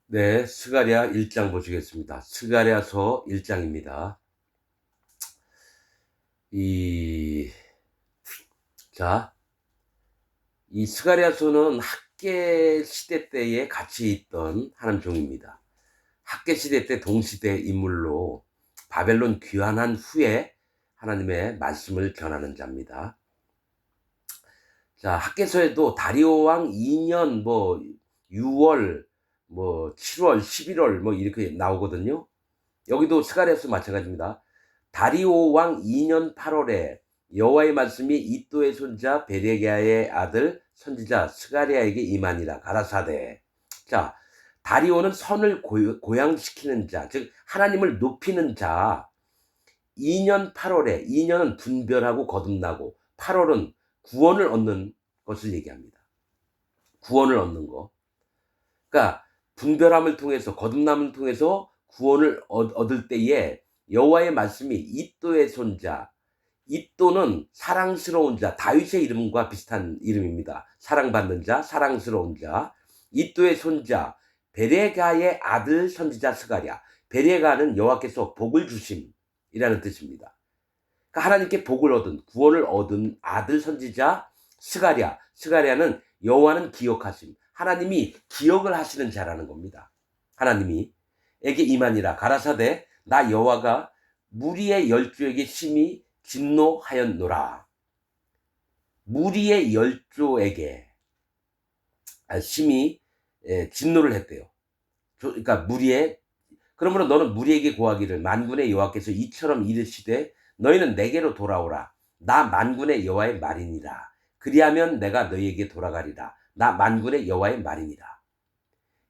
네, 스가랴 1장 보시겠습니다. 스가랴서 1장입니다. 이, 자, 이 스가랴서는 학계 시대 때에 같이 있던 하나님 종입니다. 학계 시대 때 동시대 인물로 바벨론 귀환한 후에 하나님의 말씀을 전하는 자입니다. 자, 학계서에도 다리오 왕 2년 6월 7월 11월 이렇게 나오거든요. 여기도 스가랴서 마찬가지입니다. 다리오 왕 2년 8월에 여호와의 말씀이 이도의 손자 베레기야의 아들 선지자 스가랴에게 임하니라 가라사대. 자, 다리오는 선을 고양시키는 자, 즉 하나님을 높이는 자. 2년 8월에 2년은 분별하고 거듭나고 8월은 구원을 얻는 것을 얘기합니다. 구원을 얻는 거. 그러니까 분별함을 통해서 거듭남을 통해서 구원을 얻을 때에 여호와의 말씀이 이또의 손자, 이또는 사랑스러운 자, 다윗의 이름과 비슷한 이름입니다. 사랑받는 자, 사랑스러운 자. 이또의 손자 베레가의 아들 선지자 스가랴. 베레가는 여호와께서 복을 주심이라는 뜻입니다. 그러니까 하나님께 복을 얻은, 구원을 얻은 아들 선지자 스가랴. 스가랴는 여호와는 기억하심, 하나님이 기억을 하시는 자라는 겁니다. 하나님이 에게 임하니라 가라사대 나 여호와가 무리의 열조에게 심히 진노하였노라. 무리의 열조에게 심히 진노를 했대요. 그러니까 그러므로 너는 무리에게 고하기를 만군의 여호와께서 이처럼 이르시되 너희는 내게로 돌아오라. 나 만군의 여호와의 말이니라. 그리하면 내가 너희에게 돌아가리라. 나 만군의 여호와의 말이니라.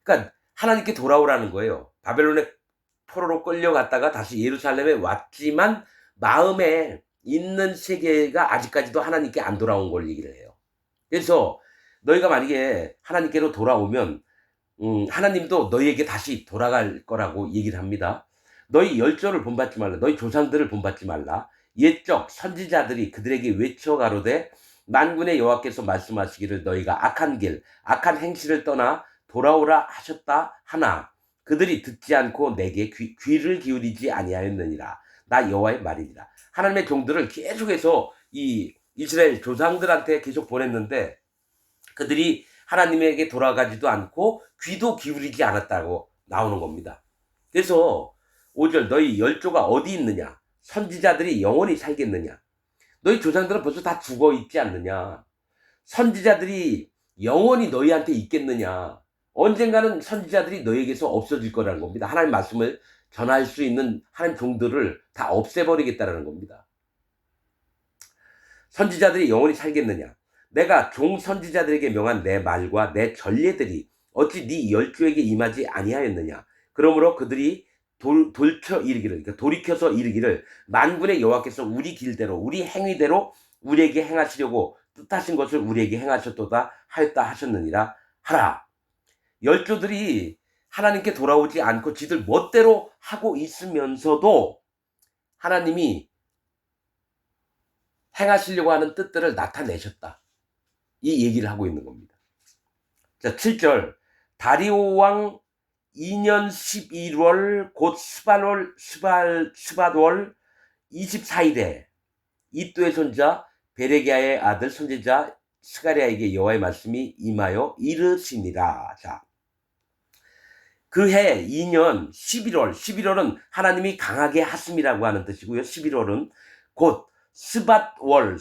그러니까 하나님께 돌아오라는 거예요. 바벨론의 포로로 끌려갔다가 다시 예루살렘에 왔지만 마음에 있는 세계가 아직까지도 하나님께 안 돌아온 걸 얘기를 해요. 그래서 너희가 만약에 하나님께로 돌아오면 하나님도 너희에게 다시 돌아갈 거라고 얘기를 합니다. 너희 열조를 본받지 말라. 너희 조상들을 본받지 말라. 옛적 선지자들이 그들에게 외쳐 가로되 만군의 여호와께서 말씀하시기를 너희가 악한 길, 악한 행실을 떠나 돌아오라 하셨다 하나 그들이 듣지 않고 내게 귀를 기울이지 아니하였느니라. 나 여호와의 말이니라. 하나님의 종들을 계속해서 이 이스라엘 조상들한테 계속 보냈는데 그들이 하나님에게 돌아가지도 않고 귀도 기울이지 않았다고 나오는 겁니다. 그래서 5절 너희 열조가 어디 있느냐? 선지자들이 영원히 살겠느냐? 너희 조상들은 벌써 다 죽어 있지 않느냐? 선지자들이 영원히 너희한테 있겠느냐? 언젠가는 선지자들이 너희에게서 없어질 거라는 겁니다. 하나님 말씀을 전할 수 있는 하나님 종들을 다 없애버리겠다는 겁니다. 선지자들이 영원히 살겠느냐? 내가 종 선지자들에게 명한 내 말과 내 전례들이 어찌 네 열조에게 임하지 아니하였느냐? 그러므로 그들이 돌이켜서 이르기를 만군의 여호와께서 우리 길대로 우리 행위대로 우리에게 행하시려고 뜻하신 것을 우리에게 행하셨도다 하였다 하셨느니라 하라. 열조들이 하나님께 돌아오지 않고 지들 멋대로 하고 있으면서도 하나님이 행하시려고 하는 뜻들을 나타내셨다. 이 얘기를 하고 있는 겁니다. 자, 7절. 다리오 왕 2년 11월 곧 스밧월 24일에 이또의 손자 베레기야의 아들 선지자 스가랴에게 여호와의 말씀이 임하여 이르시니라. 자, 그해 2년 11월은 하나님이 강하게 하심이라고 하는 뜻이고요. 11월은 곧 스밧월은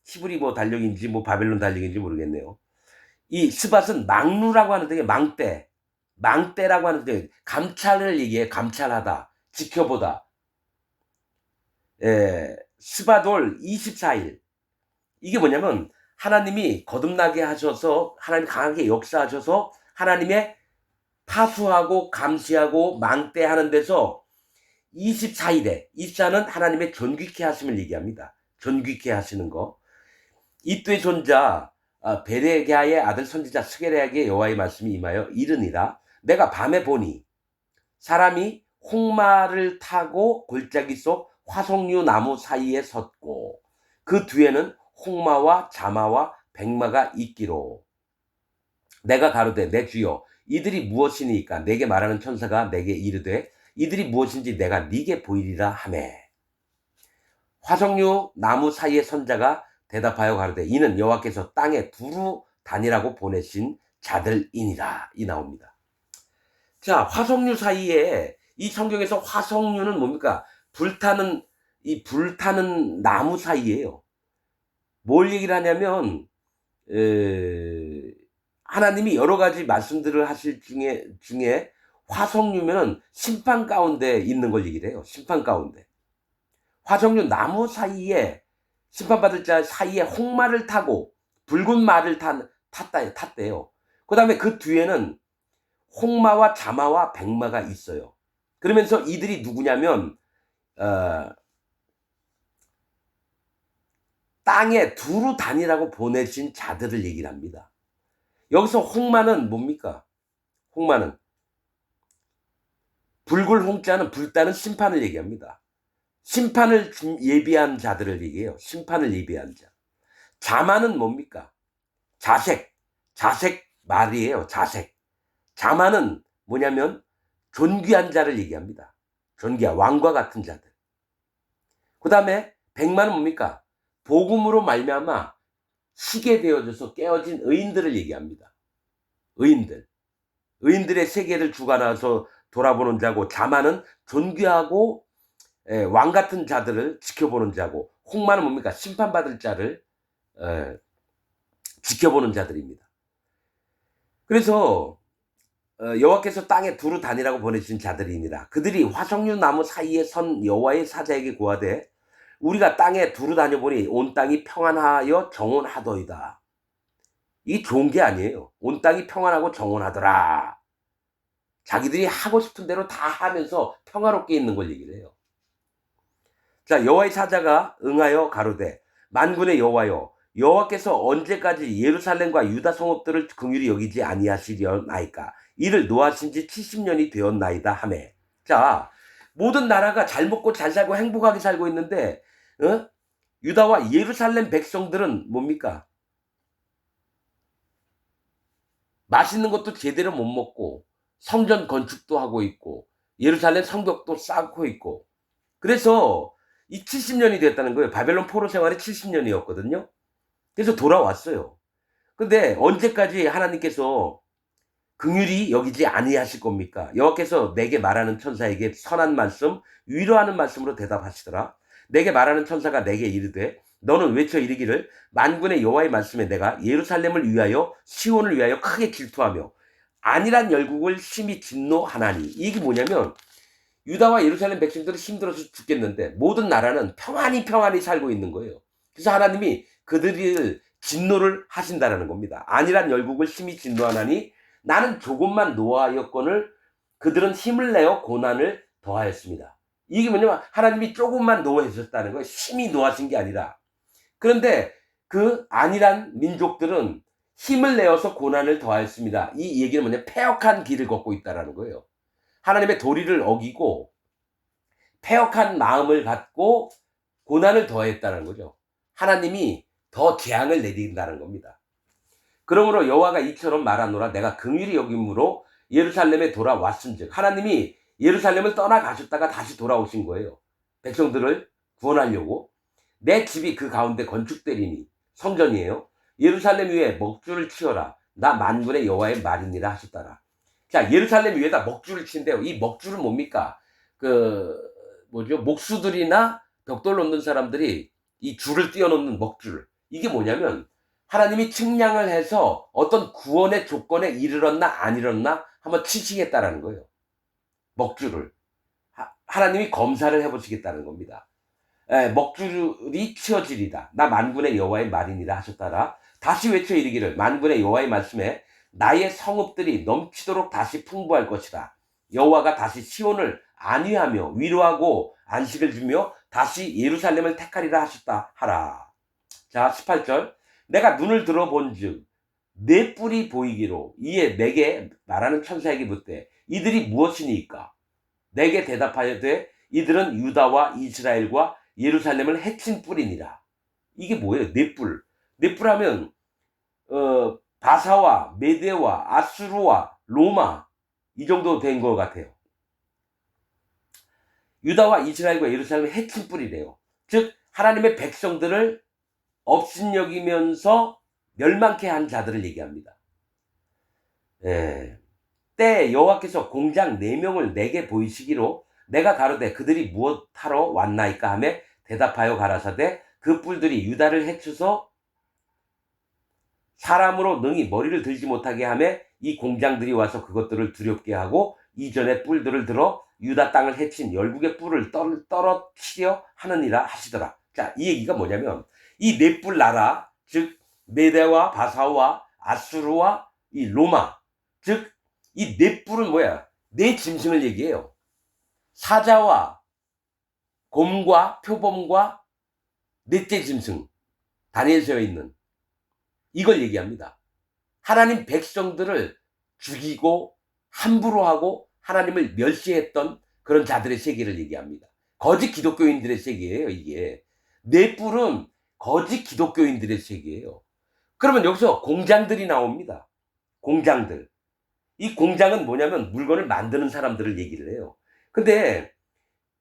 히브리 달력인지 바벨론 달력인지 모르겠네요. 이 스밧은 망루라고 하는데 망대라고 하는데 감찰을 얘기해. 감찰하다, 지켜보다. 스밧월 24일. 이게 뭐냐면 하나님이 거듭나게 하셔서 하나님 강하게 역사하셔서 하나님의 파수하고 감시하고 망대하는 데서 24일에 24는 하나님의 존귀케 하심을 얘기합니다. 존귀케 하시는 거. 이또의 손자 베레기야의 아들 선지자 스가랴에게 여호와의 말씀이 임하여 이르니라. 내가 밤에 보니 사람이 홍마를 타고 골짜기 속 화석류 나무 사이에 섰고 그 뒤에는 홍마와 자마와 백마가 있기로 내가 가로되 내 주여 이들이 무엇이니까 내게 말하는 천사가 내게 이르되 이들이 무엇인지 내가 네게 보이리라 하매 화석류 나무 사이의 선자가 대답하여 가로되 이는 여호와께서 땅에 두루 다니라고 보내신 자들이니라. 이 나옵니다. 자, 화석류 사이에 이 성경에서 화석류는 뭡니까? 불타는 나무 사이에요. 뭘 얘기를 하냐면 하나님이 여러 가지 말씀들을 하실 중에 화석류면은 심판 가운데 있는 걸 얘기를 해요. 심판 가운데. 화석류 나무 사이에 심판받을 자 사이에 홍마를 타고 붉은 말을 탔대요. 그 다음에 그 뒤에는 홍마와 자마와 백마가 있어요. 그러면서 이들이 누구냐면 땅에 두루 다니라고 보내신 자들을 얘기를 합니다. 여기서 홍마는 뭡니까? 홍마는 붉을 홍자는 불타는 심판을 얘기합니다. 심판을 예비한 자들을 얘기해요. 심판을 예비한 자. 자마는 뭡니까? 자색 말이에요. 자색. 자마는 뭐냐면 존귀한 자를 얘기합니다. 존귀한 왕과 같은 자들. 그 다음에 백마는 뭡니까? 복음으로 말미암아 시게 되어져서 깨어진 의인들을 얘기합니다. 의인들의 세계를 주관하서 돌아보는 자고, 자마는 존귀하고 왕 같은 자들을 지켜보는 자고, 홍마는 뭡니까? 심판받을 자를 지켜보는 자들입니다. 그래서 여호와께서 땅에 두루 다니라고 보내신 자들이니라. 그들이 화석류 나무 사이에 선 여호와의 사자에게 고하되 우리가 땅에 두루 다녀보니 온 땅이 평안하여 정온하더이다. 이게 좋은 게 아니에요. 온 땅이 평안하고 정온하더라. 자기들이 하고 싶은 대로 다 하면서 평화롭게 있는 걸 얘기를 해요. 자, 여호와의 사자가 응하여 가로되 만군의 여호와여, 여호와께서 언제까지 예루살렘과 유다 성읍들을 긍휼히 여기지 아니하시려나이까? 이를 노하신 지 70년이 되었나이다 하매. 자, 모든 나라가 잘 먹고 잘 살고 행복하게 살고 있는데 유다와 예루살렘 백성들은 뭡니까? 맛있는 것도 제대로 못 먹고 성전 건축도 하고 있고 예루살렘 성벽도 쌓고 있고, 그래서 이 70년이 됐다는 거예요. 바벨론 포로 생활이 70년이었거든요. 그래서 돌아왔어요. 근데 언제까지 하나님께서 긍휼히 여기지 아니하실 겁니까? 여호와께서 내게 말하는 천사에게 선한 말씀, 위로하는 말씀으로 대답하시더라. 내게 말하는 천사가 내게 이르되 너는 외쳐 이르기를 만군의 여호와의 말씀에 내가 예루살렘을 위하여 시온을 위하여 크게 질투하며 안일한 열국을 심히 진노하나니. 이게 뭐냐면 유다와 예루살렘 백성들은 힘들어서 죽겠는데 모든 나라는 평안히 살고 있는 거예요. 그래서 하나님이 그들을 진노를 하신다는 겁니다. 안일한 열국을 심히 진노하나니 나는 조금만 노하였거늘 그들은 힘을 내어 고난을 더하였습니다. 이게 뭐냐면 하나님이 조금만 노하셨다는 거예요. 심히 노하신 게 아니라. 그런데 그 안일한 민족들은 힘을 내어서 고난을 더하였습니다. 이 얘기는 뭐냐, 패역한 길을 걷고 있다는 거예요. 하나님의 도리를 어기고 패역한 마음을 갖고 고난을 더했다는 거죠. 하나님이 더 재앙을 내린다는 겁니다. 그러므로 여호와가 이처럼 말하노라. 내가 긍휼히 여김으로 예루살렘에 돌아왔은즉. 하나님이 예루살렘을 떠나가셨다가 다시 돌아오신 거예요. 백성들을 구원하려고. 내 집이 그 가운데 건축되리니, 성전이에요. 예루살렘 위에 먹줄을 치어라. 나 만군의 여호와의 말이니라 하셨더라. 자, 예루살렘 위에다 먹줄을 친대요. 이 먹줄은 뭡니까? 목수들이나 벽돌 놓는 사람들이 이 줄을 띄워놓는 먹줄. 이게 뭐냐면 하나님이 측량을 해서 어떤 구원의 조건에 이르렀나 안 이르렀나 한번 치시겠다라는 거예요. 먹줄을. 하나님이 검사를 해보시겠다는 겁니다. 먹줄이 치어지리다. 나 만군의 여호와의 말이니라 하셨더라. 다시 외쳐 이르기를 만군의 여호와의 말씀에 나의 성읍들이 넘치도록 다시 풍부할 것이다. 여호와가 다시 시온을 안위하며 위로하고 안식을 주며 다시 예루살렘을 택하리라 하셨다 하라. 자, 18절. 내가 눈을 들어본즉 내 뿔이 보이기로 이에 내게 말하는 천사에게 묻되 이들이 무엇이니까? 내게 대답하여되 이들은 유다와 이스라엘과 예루살렘을 해친 뿔이니라. 이게 뭐예요? 넷뿔. 넷뿔 하면 바사와 메대와 아수르와 로마 이 정도 된 것 같아요. 유다와 이스라엘과 예루살렘의 해친 뿌리래요. 즉 하나님의 백성들을 업신여기면서 멸망케 한 자들을 얘기합니다. 예. 때 여호와께서 공장 4명을 내게 보이시기로 내가 가로되 그들이 무엇하러 왔나이까 하며 대답하여 가라사대 그 뿔들이 유다를 해쳐서 사람으로 능히 머리를 들지 못하게 하며 이 공장들이 와서 그것들을 두렵게 하고 이전에 뿔들을 들어 유다 땅을 해친 열국의 뿔을 떨어치려 하느니라 하시더라. 자, 이 얘기가 뭐냐면 이 네 뿔 나라, 즉 메대와 바사와 아수르와 이 로마, 즉 이 네 뿔은 뭐야? 네 짐승을 얘기해요. 사자와 곰과 표범과 넷째 짐승, 다니엘서에 있는 이걸 얘기합니다. 하나님 백성들을 죽이고 함부로 하고 하나님을 멸시했던 그런 자들의 세계를 얘기합니다. 거짓 기독교인들의 세계예요, 이게. 네 뿔은 거짓 기독교인들의 세계예요. 그러면 여기서 공장들이 나옵니다. 공장들. 이 공장은 뭐냐면 물건을 만드는 사람들을 얘기를 해요. 근데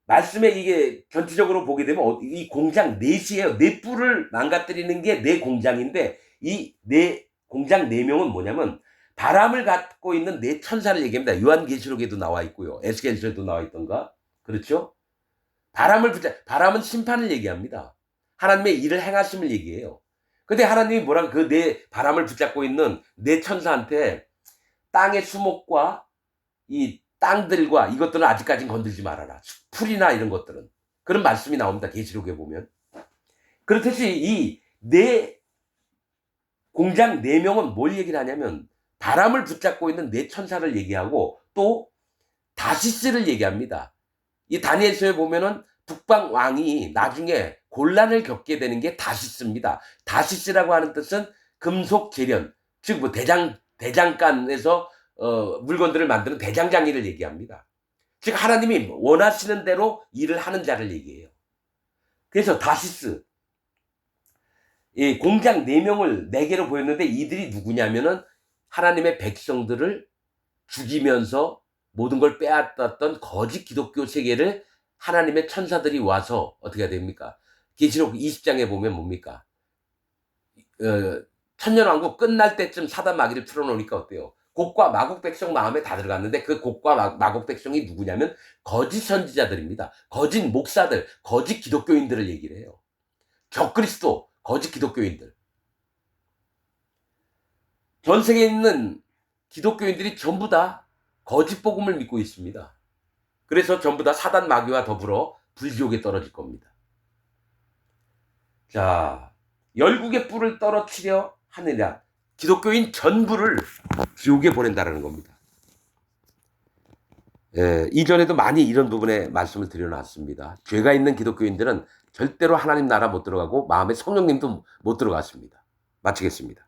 말씀에 이게 전체적으로 보게 되면 이 공장 넷이에요. 네 뿔을 망가뜨리는 게 네 공장인데 이 네 공장 4명은 뭐냐면 바람을 갖고 있는 네 천사를 얘기합니다. 요한계시록에도 나와 있고요. 에스겔서에도 나와 있던가. 그렇죠? 바람은 심판을 얘기합니다. 하나님의 일을 행하심을 얘기해요. 근데 하나님이 뭐랑 그 네 바람을 붙잡고 있는 네 천사한테 땅의 수목과 이 땅들과 이것들은 아직까지는 건들지 말아라. 풀이나 이런 것들은. 그런 말씀이 나옵니다. 계시록에 보면. 그렇듯이 이 네 공장 4명은 뭘 얘기를 하냐면 바람을 붙잡고 있는 네 천사를 얘기하고 또 다시스를 얘기합니다. 이 다니엘서에 보면은 북방 왕이 나중에 곤란을 겪게 되는 게 다시스입니다. 다시스라고 하는 뜻은 금속 재련, 즉 뭐 대장간에서 물건들을 만드는 대장장이를 얘기합니다. 즉 하나님이 원하시는 대로 일을 하는 자를 얘기해요. 그래서 다시스, 이 공장 4명을 4개로 보였는데 이들이 누구냐면은 하나님의 백성들을 죽이면서 모든 걸 빼앗았던 거짓 기독교 세계를 하나님의 천사들이 와서 어떻게 해야 됩니까? 계시록 20장에 보면 뭡니까? 천년왕국 끝날 때쯤 사단 마귀를 틀어놓으니까 어때요? 곡과 마곡 백성 마음에 다 들어갔는데 그 곡과 마곡 백성이 누구냐면 거짓 선지자들입니다. 거짓 목사들, 거짓 기독교인들을 얘기를 해요. 적그리스도, 거짓 기독교인들. 전 세계에 있는 기독교인들이 전부 다 거짓 복음을 믿고 있습니다. 그래서 전부 다 사단 마귀와 더불어 불지옥에 떨어질 겁니다. 자, 열국의 뿔을 떨어뜨려 하느냐. 기독교인 전부를 지옥에 보낸다는 겁니다. 이전에도 많이 이런 부분에 말씀을 드려놨습니다. 죄가 있는 기독교인들은 절대로 하나님 나라 못 들어가고 마음에 성령님도 못 들어갔습니다. 마치겠습니다.